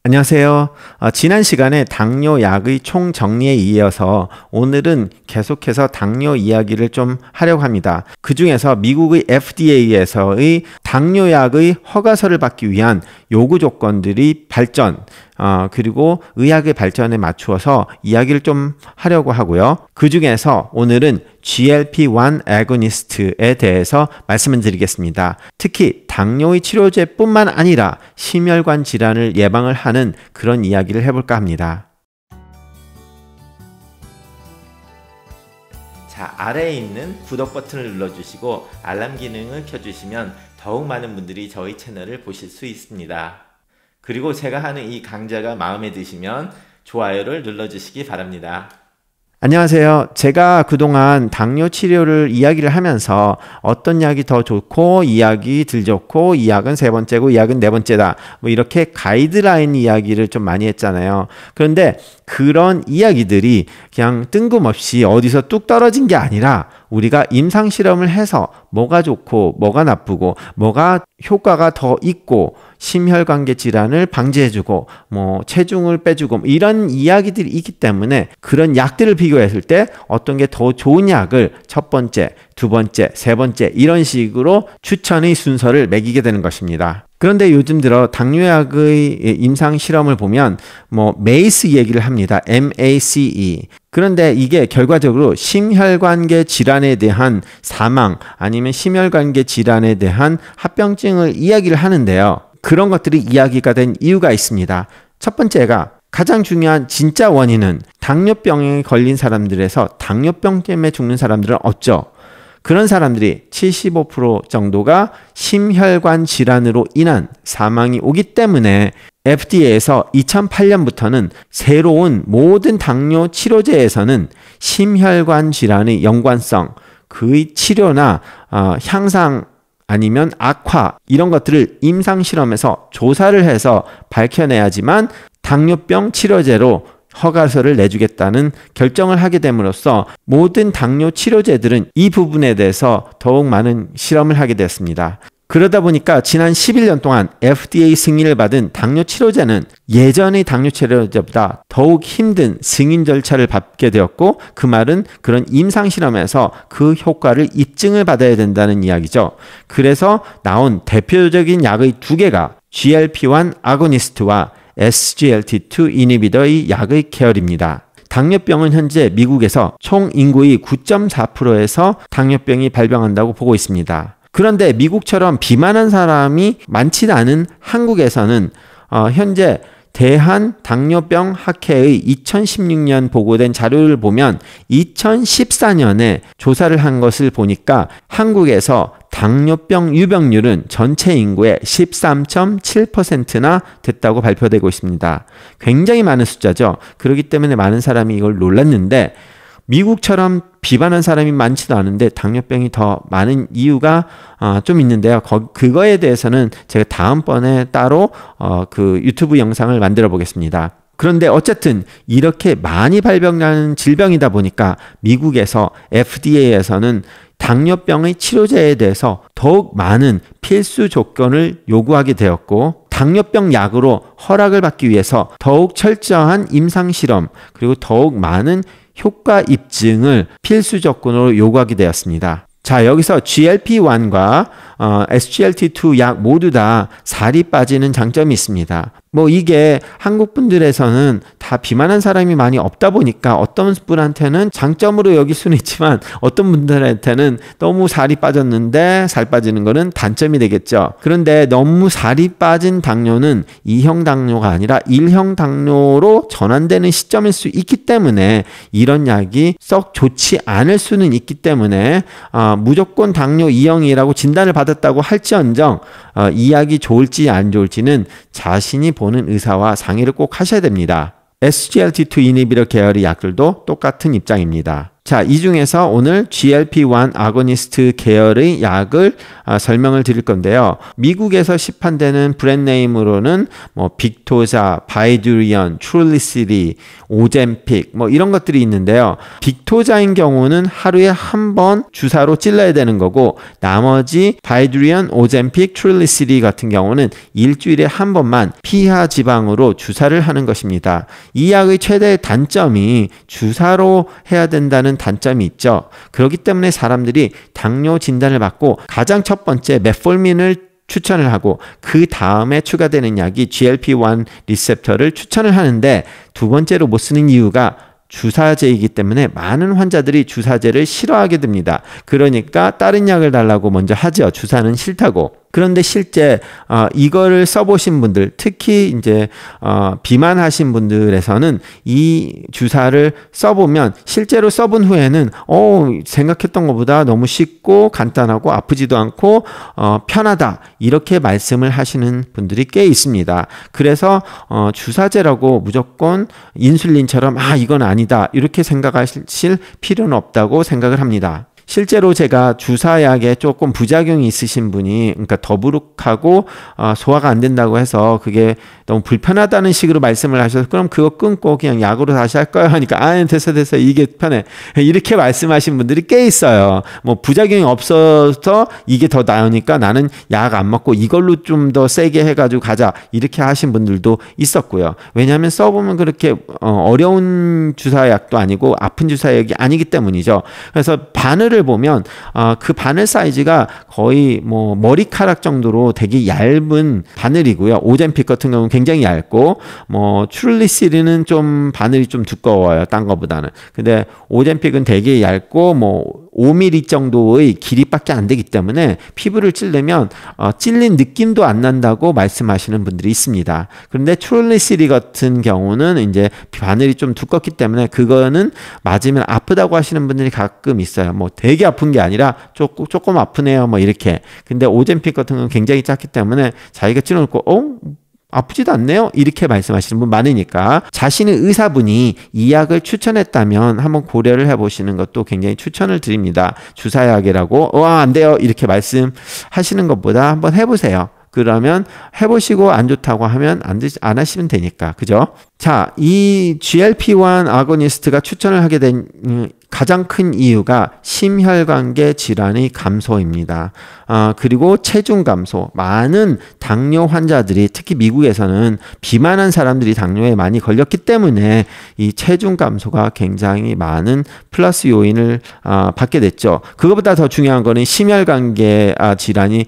안녕하세요. 지난 시간에 당뇨약의 총정리에 이어서 오늘은 계속해서 당뇨 이야기를 좀 하려고 합니다. 그 중에서 미국의 FDA에서의 당뇨약의 허가서를 받기 위한 요구 조건들이 발전, 그리고 의학의 발전에 맞추어서 이야기를 좀 하려고 하고요. 그 중에서 오늘은 GLP-1 아고니스트에 대해서 말씀을 드리겠습니다. 특히 당뇨의 치료제뿐만 아니라 심혈관 질환을 예방을 하는 그런 이야기를 해볼까 합니다. 자, 아래에 있는 구독 버튼을 눌러주시고 알람 기능을 켜주시면 더욱 많은 분들이 저희 채널을 보실 수 있습니다. 그리고 제가 하는 이 강좌가 마음에 드시면 좋아요를 눌러주시기 바랍니다. 안녕하세요. 제가 그동안 당뇨 치료를 이야기를 하면서 어떤 약이 더 좋고 이 약이 덜 좋고 이 약은 세 번째고 이 약은 네 번째다, 뭐 이렇게 가이드라인 이야기를 좀 많이 했잖아요. 그런데 그런 이야기들이 그냥 뜬금없이 어디서 뚝 떨어진 게 아니라 우리가 임상실험을 해서 뭐가 좋고 뭐가 나쁘고 뭐가 효과가 더 있고 심혈관계 질환을 방지해주고 뭐 체중을 빼주고 이런 이야기들이 있기 때문에 그런 약들을 비교했을 때 어떤 게 더 좋은 약을 첫 번째, 두 번째, 세 번째 이런 식으로 추천의 순서를 매기게 되는 것입니다. 그런데 요즘 들어 당뇨약의 임상 실험을 보면 뭐 메이스 얘기를 합니다. MACE. 그런데 이게 결과적으로 심혈관계 질환에 대한 사망 아니면 심혈관계 질환에 대한 합병증을 이야기를 하는데요. 그런 것들이 이야기가 된 이유가 있습니다. 첫 번째가 가장 중요한 진짜 원인은 당뇨병에 걸린 사람들에서 당뇨병 때문에 죽는 사람들은 없죠. 그런 사람들이 75% 정도가 심혈관 질환으로 인한 사망이 오기 때문에 FDA에서 2008년부터는 새로운 모든 당뇨 치료제에서는 심혈관 질환의 연관성, 그의 치료나 향상 아니면 악화 이런 것들을 임상실험에서 조사를 해서 밝혀내야지만 당뇨병 치료제로 허가서를 내주겠다는 결정을 하게 됨으로써 모든 당뇨 치료제들은 이 부분에 대해서 더욱 많은 실험을 하게 됐습니다. 그러다 보니까 지난 11년 동안 FDA 승인을 받은 당뇨 치료제는 예전의 당뇨 치료제보다 더욱 힘든 승인 절차를 밟게 되었고, 그 말은 그런 임상실험에서 그 효과를 입증을 받아야 된다는 이야기죠. 그래서 나온 대표적인 약의 두 개가 GLP-1 아고니스트와 SGLT2 이니비터의 약의 계열입니다. 당뇨병은 현재 미국에서 총 인구의 9.4%에서 당뇨병이 발병한다고 보고 있습니다. 그런데 미국처럼 비만한 사람이 많지 않은 한국에서는 현재 대한당뇨병 학회의 2016년 보고된 자료를 보면 2014년에 조사를 한 것을 보니까 한국에서 당뇨병 유병률은 전체 인구의 13.7%나 됐다고 발표되고 있습니다. 굉장히 많은 숫자죠. 그렇기 때문에 많은 사람이 이걸 놀랐는데, 미국처럼 비만한 사람이 많지도 않은데 당뇨병이 더 많은 이유가 좀 있는데요. 그거에 대해서는 제가 다음번에 따로 그 유튜브 영상을 만들어 보겠습니다. 그런데 어쨌든 이렇게 많이 발병하는 질병이다 보니까 미국에서 FDA에서는 당뇨병의 치료제에 대해서 더욱 많은 필수 조건을 요구하게 되었고, 당뇨병 약으로 허락을 받기 위해서 더욱 철저한 임상실험 그리고 더욱 많은 효과 입증을 필수 조건으로 요구하게 되었습니다. 자, 여기서 GLP-1과 SGLT2 약 모두 다 살이 빠지는 장점이 있습니다. 뭐 이게 한국 분들에서는 다 비만한 사람이 많이 없다 보니까 어떤 분한테는 장점으로 여길 수는 있지만 어떤 분들한테는 너무 살이 빠졌는데 살 빠지는 거는 단점이 되겠죠. 그런데 너무 살이 빠진 당뇨는 2형 당뇨가 아니라 1형 당뇨로 전환되는 시점일 수 있기 때문에 이런 약이 썩 좋지 않을 수는 있기 때문에 무조건 당뇨 2형이라고 진단을 받았다고 할지언정 이 약이 좋을지 안 좋을지는 자신이 보는 의사와 상의를 꼭 하셔야 됩니다. SGLT2 이니비터 계열의 약들도 똑같은 입장입니다. 자, 이 중에서 오늘 GLP-1 아고니스트 계열의 약을 설명을 드릴 건데요. 미국에서 시판되는 브랜드네임으로는 뭐 빅토자, 바이두리언, 트룰리시리, 오젬픽 뭐 이런 것들이 있는데요. 빅토자인 경우는 하루에 한 번 주사로 찔러야 되는 거고, 나머지 바이두리언, 오젬픽, 트룰리시리 같은 경우는 일주일에 한 번만 피하 지방으로 주사를 하는 것입니다. 이 약의 최대 단점이 주사로 해야 된다는 단점이 있죠. 그렇기 때문에 사람들이 당뇨 진단을 받고 가장 첫 번째 메폴민을 추천을 하고 그 다음에 추가되는 약이 GLP-1 리셉터를 추천을 하는데, 두 번째로 못 쓰는 이유가 주사제이기 때문에 많은 환자들이 주사제를 싫어하게 됩니다. 그러니까 다른 약을 달라고 먼저 하죠. 주사는 싫다고. 그런데 실제 이거를 써보신 분들, 특히 이제 비만하신 분들에서는 이 주사를 써보면 실제로 써본 후에는 생각했던 것보다 너무 쉽고 간단하고 아프지도 않고 편하다, 이렇게 말씀을 하시는 분들이 꽤 있습니다. 그래서 주사제라고 무조건 인슐린처럼 이건 아니다 이렇게 생각하실 필요는 없다고 생각을 합니다. 실제로 제가 주사약에 조금 부작용이 있으신 분이, 그러니까 더부룩하고 소화가 안 된다고 해서 그게 너무 불편하다는 식으로 말씀을 하셔서 그럼 그거 끊고 그냥 약으로 다시 할까요? 하니까 됐어 이게 편해, 이렇게 말씀하신 분들이 꽤 있어요. 뭐 부작용이 없어서 이게 더 나으니까 나는 약 안 먹고 이걸로 좀 더 세게 해가지고 가자, 이렇게 하신 분들도 있었고요. 왜냐하면 써보면 그렇게 어려운 주사약도 아니고 아픈 주사약이 아니기 때문이죠. 그래서 바늘을 보면 그 바늘 사이즈가 거의 뭐 머리카락 정도로 되게 얇은 바늘이고요. 오젬픽 같은 경우는 굉장히 얇고, 뭐 트룰리시리는 좀 바늘이 좀 두꺼워요, 딴 거보다는. 근데 오젬픽은 되게 얇고 뭐 5mm 정도의 길이밖에 안 되기 때문에 피부를 찌르면 찔린 느낌도 안 난다고 말씀하시는 분들이 있습니다. 그런데 트룰리시리 같은 경우는 이제 바늘이 좀 두껍기 때문에 그거는 맞으면 아프다고 하시는 분들이 가끔 있어요. 뭐 되게 아픈 게 아니라 조금 아프네요, 뭐 이렇게. 근데 오젬픽 같은 경우는 굉장히 작기 때문에 자기가 찔러놓고 아프지도 않네요, 이렇게 말씀하시는 분 많으니까 자신의 의사분이 이 약을 추천했다면 한번 고려를 해보시는 것도 굉장히 추천을 드립니다. 주사약이라고 안 돼요 이렇게 말씀하시는 것보다 한번 해보세요. 그러면 해보시고 안 좋다고 하면 안 하시면 되니까, 그죠? 자, 이 GLP-1 아고니스트가 추천을 하게 된 가장 큰 이유가 심혈관계 질환의 감소입니다. 그리고 체중 감소. 많은 당뇨 환자들이, 특히 미국에서는 비만한 사람들이 당뇨에 많이 걸렸기 때문에 이 체중 감소가 굉장히 많은 플러스 요인을 받게 됐죠. 그것보다 더 중요한 거는 심혈관계 질환이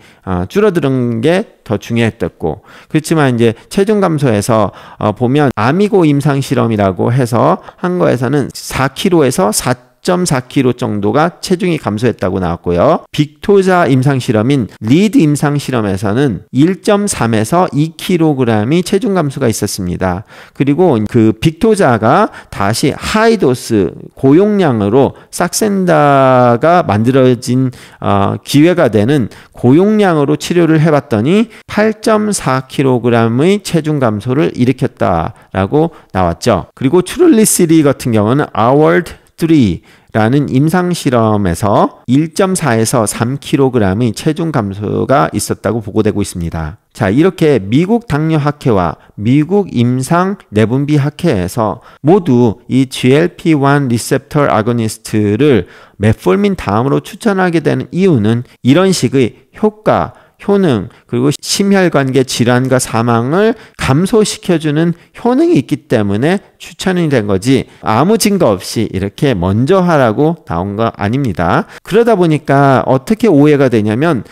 줄어드는 게 더 중요했었고, 그렇지만 이제 체중 감소에서 보면 아미고 임상 실험이라고 해서 한 거에서는 4kg에서 4.4kg 정도가 체중이 감소했다고 나왔고요. 빅토자 임상 실험인 리드 임상 실험에서는 1.3에서 2kg이 체중 감소가 있었습니다. 그리고 그 빅토자가 다시 하이도스 고용량으로 싹센다가 만들어진 기회가 되는 고용량으로 치료를 해봤더니 8.4kg의 체중 감소를 일으켰다라고 나왔죠. 그리고 트룰리시리 같은 경우는 아워드 3라는 임상 실험에서 1.4에서 3kg의 체중 감소가 있었다고 보고되고 있습니다. 자, 이렇게 미국 당뇨학회와 미국 임상 내분비 학회에서 모두 이 GLP-1 리셉터 아고니스트를 메폴민 다음으로 추천하게 되는 이유는 이런 식의 효과, 효능, 그리고 심혈관계 질환과 사망을 감소시켜주는 효능이 있기 때문에 추천이 된 거지, 아무 증거 없이 이렇게 먼저 하라고 나온 거 아닙니다. 그러다 보니까 어떻게 오해가 되냐면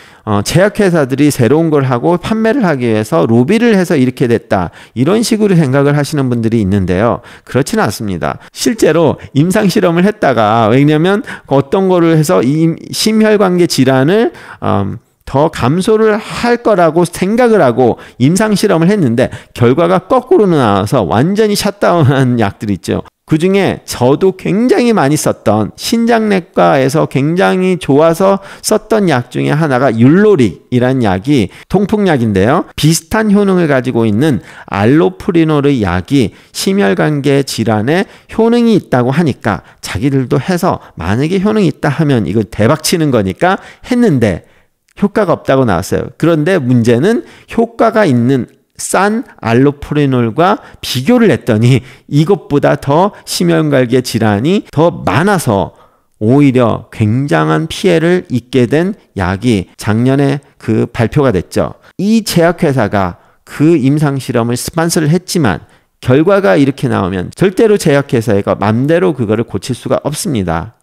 제약회사들이 새로운 걸 하고 판매를 하기 위해서 로비를 해서 이렇게 됐다, 이런 식으로 생각을 하시는 분들이 있는데요. 그렇지는 않습니다. 실제로 임상실험을 했다가, 왜냐면 어떤 거를 해서 이 심혈관계 질환을 더 감소를 할 거라고 생각을 하고 임상실험을 했는데 결과가 거꾸로 나와서 완전히 샷다운한 약들이 있죠. 그 중에 저도 굉장히 많이 썼던 신장내과에서 굉장히 좋아서 썼던 약 중에 하나가 율로릭이라는 약이 통풍약인데요. 비슷한 효능을 가지고 있는 알로프리놀의 약이 심혈관계 질환에 효능이 있다고 하니까 자기들도 해서 만약에 효능이 있다 하면 이거 대박 치는 거니까 했는데 효과가 없다고 나왔어요. 그런데 문제는 효과가 있는 싼 알로프리놀과 비교를 했더니 이것보다 더 심혈관계 질환이 더 많아서 오히려 굉장한 피해를 입게 된 약이 작년에 그 발표가 됐죠. 이 제약회사가 그 임상실험을 스폰서를 했지만 결과가 이렇게 나오면 절대로 제약회사가 맘대로 그거를 고칠 수가 없습니다.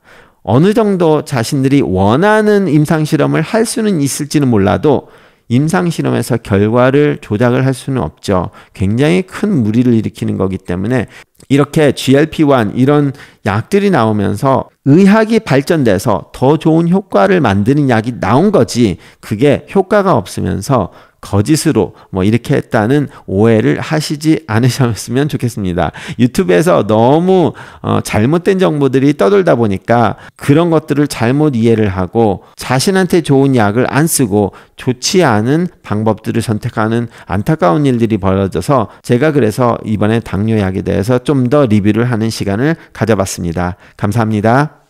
어느 정도 자신들이 원하는 임상실험을 할 수는 있을지는 몰라도 임상실험에서 결과를 조작을 할 수는 없죠. 굉장히 큰 무리를 일으키는 거기 때문에 이렇게 GLP-1 이런 약들이 나오면서 의학이 발전돼서 더 좋은 효과를 만드는 약이 나온 거지 그게 효과가 없으면서 거짓으로 뭐 이렇게 했다는 오해를 하시지 않으셨으면 좋겠습니다. 유튜브에서 너무 잘못된 정보들이 떠돌다 보니까 그런 것들을 잘못 이해를 하고 자신한테 좋은 약을 안 쓰고 좋지 않은 방법들을 선택하는 안타까운 일들이 벌어져서 제가 그래서 이번에 당뇨약에 대해서 좀 더 리뷰를 하는 시간을 가져봤습니다. 감사합니다.